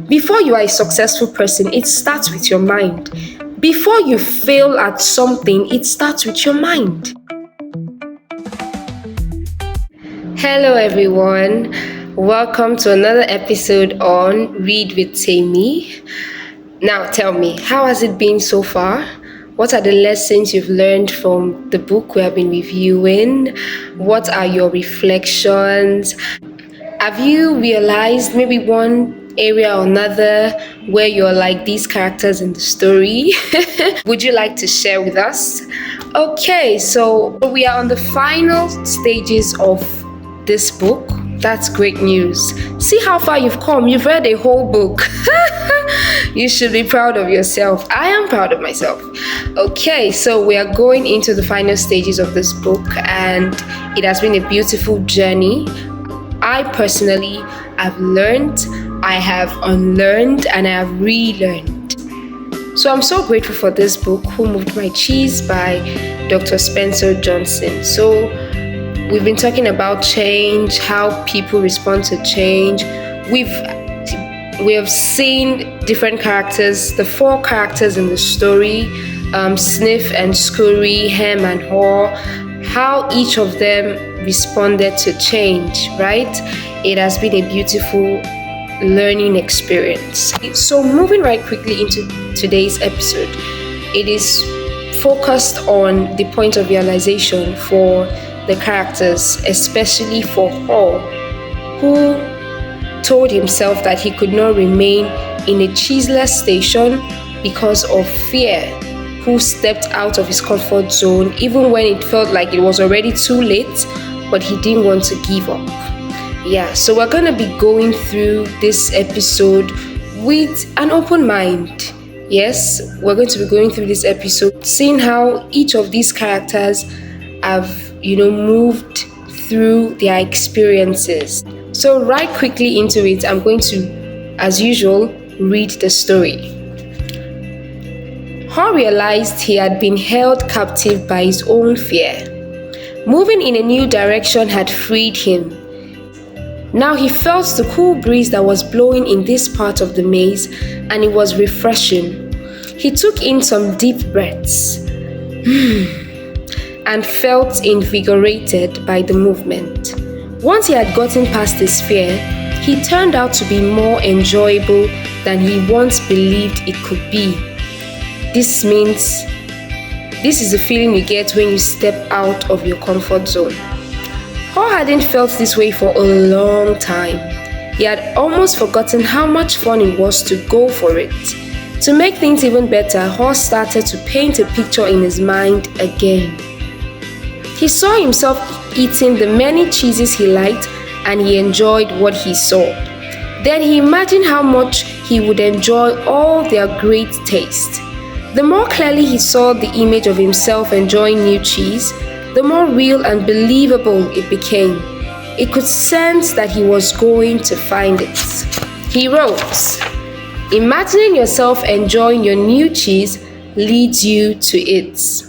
Before you are a successful person, it starts with your mind. Before you fail at something, it starts with your mind. Hello, everyone. Welcome to another episode on Read with TEMI. Now, tell me, how has it been so far? What are the lessons you've learned from the book we have been reviewing? What are your reflections? Have you realized maybe one area or another where you're like these characters in the story? Would you like to share with us? Okay, so we are on the final stages of this book. That's great news. See how far you've come. You've read a whole book. You should be proud of yourself. I am proud of myself. Okay, so we are going into the final stages of this book, and it has been a beautiful journey. I personally have learned, I have unlearned, and I have relearned. So I'm so grateful for this book, Who Moved My Cheese by Dr. Spencer Johnson. So we've been talking about change, how people respond to change. We have seen different characters, the 4 characters in the story, Sniff and Scurry, Hem and Haw, how each of them responded to change, right? It has been a beautiful learning experience. So moving right quickly into today's episode, it is focused on the point of realization for the characters, especially for Haw, who told himself that he could not remain in a cheeseless station because of fear, who stepped out of his comfort zone even when it felt like it was already too late, but he didn't want to give up. Yeah, so we're going to be going through this episode with an open mind. Yes, we're going to be going through this episode, seeing how each of these characters have, moved through their experiences. So right quickly into it, I'm going to, as usual, read the story. Haw realized he had been held captive by his own fear. Moving in a new direction had freed him. Now he felt the cool breeze that was blowing in this part of the maze, and it was refreshing. He took in some deep breaths and felt invigorated by the movement. Once he had gotten past his fear, he turned out to be more enjoyable than he once believed it could be. This is the feeling you get when you step out of your comfort zone. Haw hadn't felt this way for a long time. He had almost forgotten how much fun it was to go for it. To make things even better, Haw started to paint a picture in his mind again. He saw himself eating the many cheeses he liked, and he enjoyed what he saw. Then he imagined how much he would enjoy all their great taste. The more clearly he saw the image of himself enjoying new cheese, the more real and believable it became. It could sense that he was going to find it. He wrote, "Imagining yourself enjoying your new cheese leads you to it."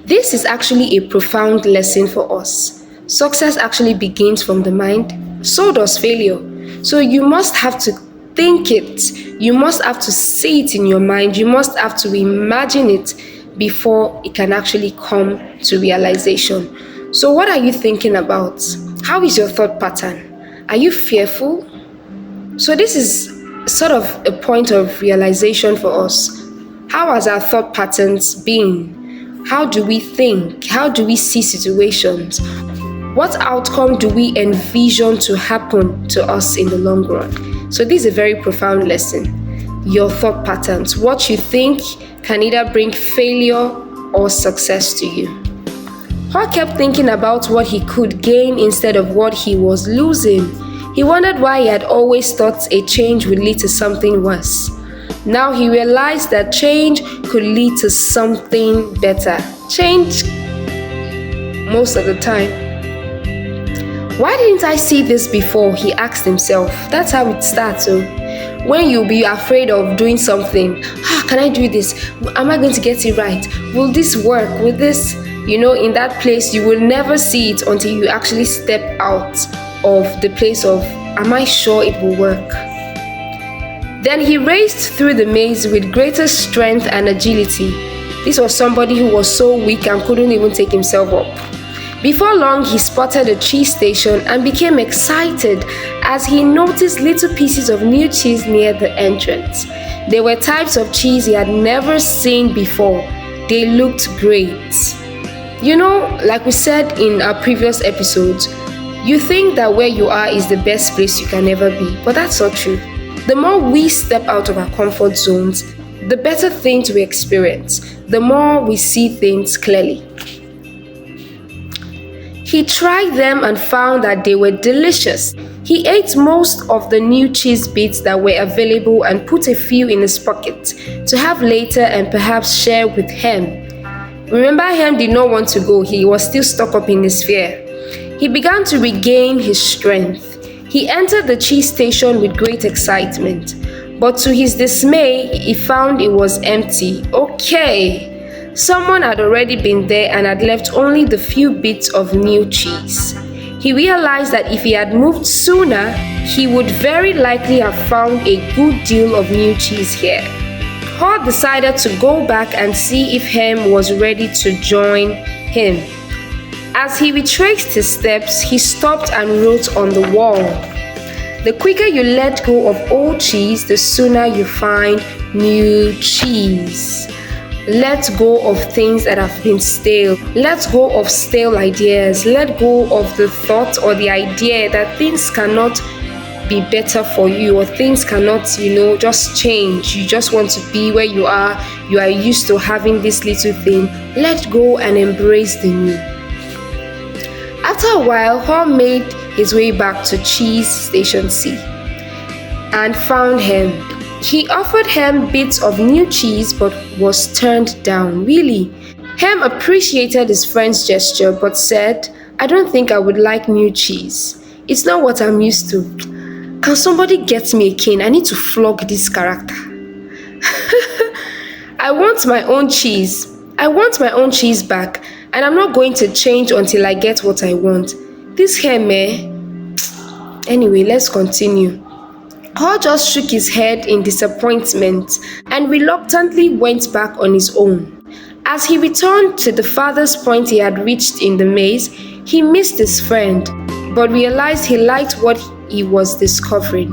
This is actually a profound lesson for us. Success actually begins from the mind. So does failure. So you must have to think it. You must have to see it in your mind. You must have to imagine it before it can actually come to realization. So what are you thinking about? How is your thought pattern? Are you fearful? So this is sort of a point of realization for us. How has our thought patterns been? How do we think? How do we see situations? What outcome do we envision to happen to us in the long run? So this is a very profound lesson. Your thought patterns. What you think can either bring failure or success to you. Haw kept thinking about what he could gain instead of what he was losing. He wondered why he had always thought a change would lead to something worse. Now he realized that change could lead to something better. Change most of the time. Why didn't I see this before? He asked himself. That's how it starts. So when you'll be afraid of doing something, can I do this? Am I going to get it right? Will this work? Will this, in that place, you will never see it until you actually step out of the place of, am I sure it will work? Then he raced through the maze with greater strength and agility. This was somebody who was so weak and couldn't even take himself up. Before long, he spotted a cheese station and became excited as he noticed little pieces of new cheese near the entrance. They were types of cheese he had never seen before. They looked great. You know, like we said in our previous episodes, you think that where you are is the best place you can ever be, but that's not true. The more we step out of our comfort zones, the better things we experience, the more we see things clearly. He tried them and found that they were delicious. He ate most of the new cheese bits that were available and put a few in his pocket to have later and perhaps share with Hem. Remember, Hem did not want to go. He was still stuck up in his fear. He began to regain his strength. He entered the cheese station with great excitement, but to his dismay, he found it was empty. Okay. Someone had already been there and had left only the few bits of new cheese. He realized that if he had moved sooner, he would very likely have found a good deal of new cheese here. Hall decided to go back and see if Hem was ready to join him. As he retraced his steps, he stopped and wrote on the wall, "The quicker you let go of old cheese, the sooner you find new cheese." Let go of things that have been stale. Let go of stale ideas. Let go of the thought or the idea that things cannot be better for you or things cannot, just change. You just want to be where you are. You are used to having this little thing. Let go and embrace the new. After a while, Hall made his way back to Cheese Station C and found him. He offered Hem bits of new cheese but was turned down. Really? Hem appreciated his friend's gesture but said, "I don't think I would like new cheese. It's not what I'm used to. Can somebody get me a cane? I need to flog this character." I want my own cheese. I want my own cheese back, and I'm not going to change until I get what I want. This Hem, Anyway, let's continue. Hall just shook his head in disappointment and reluctantly went back on his own. As he returned to the farthest point he had reached in the maze, he missed his friend, but realized he liked what he was discovering.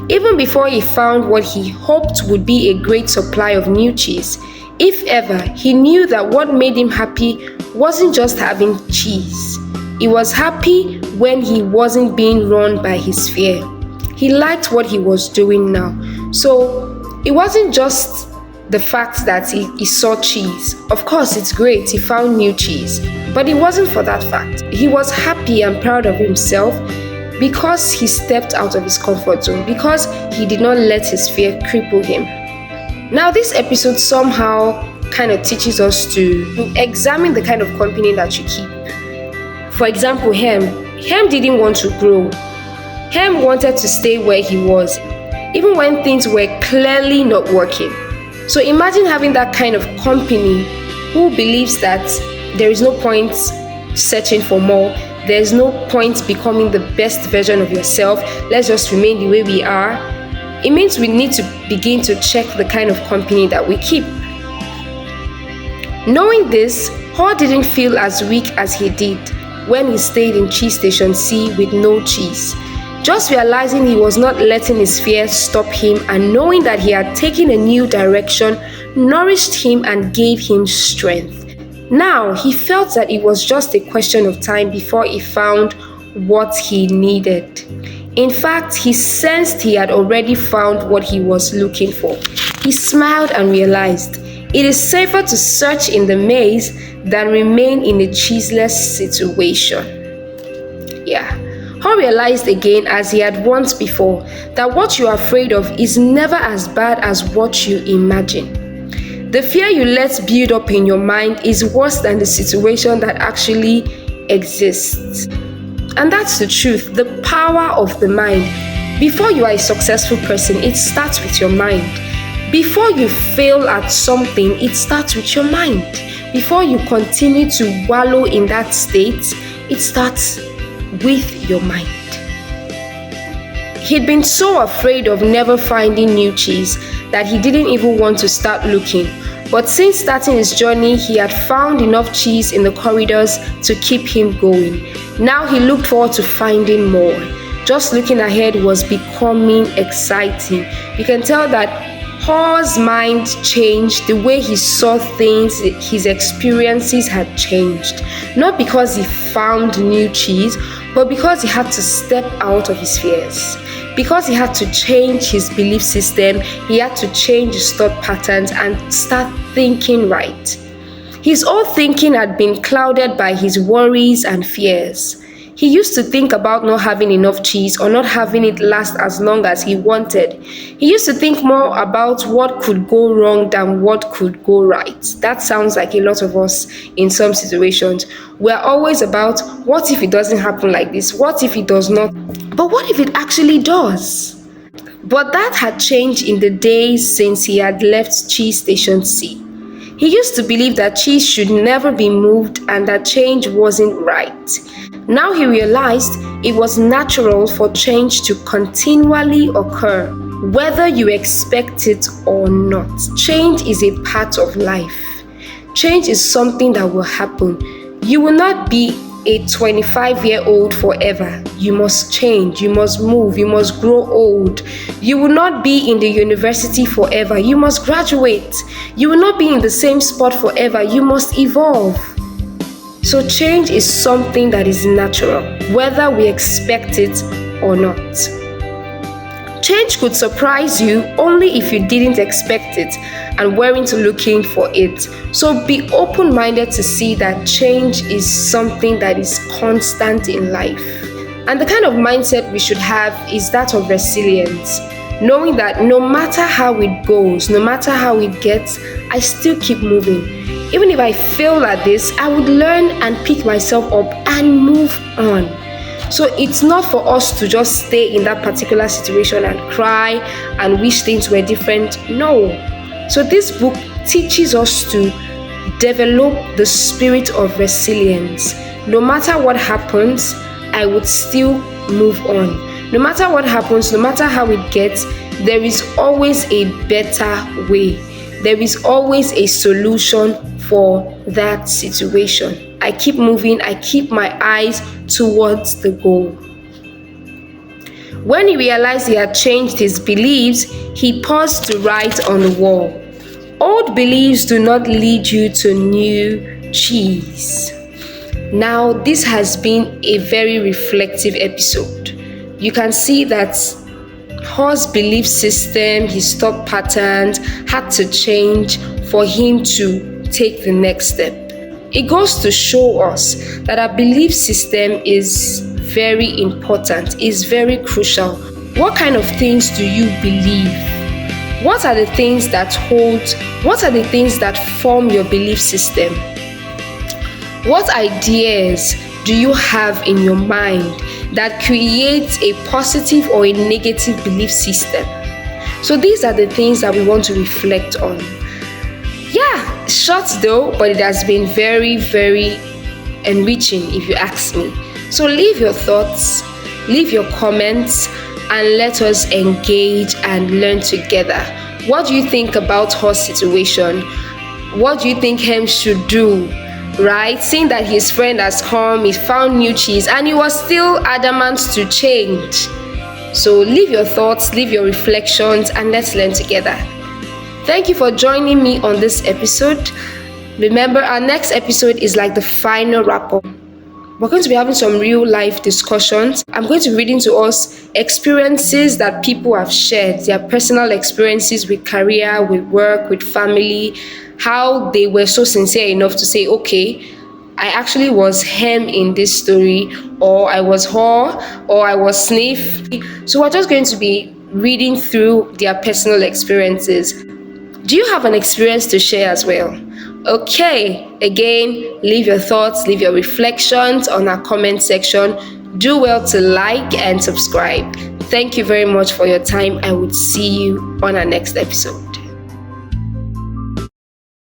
Even before he found what he hoped would be a great supply of new cheese, if ever, he knew that what made him happy wasn't just having cheese. He was happy when he wasn't being run by his fear. He liked what he was doing now. So it wasn't just the fact that he saw cheese. Of course, it's great, he found new cheese. But it wasn't for that fact. He was happy and proud of himself because he stepped out of his comfort zone, because he did not let his fear cripple him. Now, this episode somehow kind of teaches us to examine the kind of company that you keep. For example, Hem didn't want to grow. Hem wanted to stay where he was, even when things were clearly not working. So imagine having that kind of company who believes that there is no point searching for more, there's no point becoming the best version of yourself, let's just remain the way we are. It means we need to begin to check the kind of company that we keep. Knowing this, Hall didn't feel as weak as he did when he stayed in Cheese Station C with no cheese. Just realizing he was not letting his fear stop him and knowing that he had taken a new direction nourished him and gave him strength. Now he felt that it was just a question of time before he found what he needed. In fact, he sensed he had already found what he was looking for. He smiled and realized it is safer to search in the maze than remain in a cheeseless situation. Yeah. Hall realized again, as he had once before, that what you are afraid of is never as bad as what you imagine. The fear you let build up in your mind is worse than the situation that actually exists. And that's the truth, the power of the mind. Before you are a successful person, it starts with your mind. Before you fail at something, it starts with your mind. Before you continue to wallow in that state, it starts with your mind. He'd been so afraid of never finding new cheese that he didn't even want to start looking. But since starting his journey, he had found enough cheese in the corridors to keep him going. Now he looked forward to finding more. Just looking ahead was becoming exciting. You can tell that Paul's mind changed, the way he saw things, his experiences had changed. Not because he found new cheese, but because he had to step out of his fears. Because he had to change his belief system, he had to change his thought patterns and start thinking right. His old thinking had been clouded by his worries and fears. He used to think about not having enough cheese or not having it last as long as he wanted. He used to think more about what could go wrong than what could go right. That sounds like a lot of us in some situations. We're always about, what if it doesn't happen like this? What if it does not? But what if it actually does? But that had changed in the days since he had left Cheese Station C. He used to believe that cheese should never be moved and that change wasn't right. Now he realized it was natural for change to continually occur, whether you expect it or not. Change is a part of life. Change is something that will happen. You will not be a 25-year-old forever. You must change, you must move, you must grow old. You will not be in the university forever. You must graduate. You will not be in the same spot forever. You must evolve. So change is something that is natural, whether we expect it or not. Change could surprise you only if you didn't expect it and weren't looking for it. So be open-minded to see that change is something that is constant in life. And the kind of mindset we should have is that of resilience, knowing that no matter how it goes, no matter how it gets, I still keep moving. Even if I fail at this, I would learn and pick myself up and move on. So it's not for us to just stay in that particular situation and cry and wish things were different. No. So this book teaches us to develop the spirit of resilience. No matter what happens, I would still move on. No matter what happens, no matter how it gets, there is always a better way. There is always a solution for that situation. I keep moving, I keep my eyes towards the goal. When he realized he had changed his beliefs, he paused to write on the wall. Old beliefs do not lead you to new cheese. Now, this has been a very reflective episode. You can see that Hall's belief system, his thought patterns had to change for him to take the next step. It goes to show us that our belief system is very important, is very crucial. What kind of things do you believe? What are the things that hold? What are the things that form your belief system? What ideas do you have in your mind that creates a positive or a negative belief system? So these are the things that we want to reflect on. Yeah, short though, but it has been very, very enriching if you ask me. So leave your thoughts, leave your comments, and let us engage and learn together. What do you think about her situation? What do you think Hem should do? Right? Seeing that his friend has come, he found new cheese, and he was still adamant to change. So leave your thoughts, leave your reflections, and let's learn together. Thank you for joining me on this episode. Remember, our next episode is like the final wrap-up. We're going to be having some real life discussions. I'm going to be reading to us experiences that people have shared, their personal experiences with career, with work, with family, how they were so sincere enough to say, okay, I actually was Hem in this story, or I was her, or I was Sniff. So we're just going to be reading through their personal experiences. Do you have an experience to share as well? Okay, again, leave your thoughts, leave your reflections on our comment section. Do well to like and subscribe. Thank you very much for your time. I would see you on our next episode.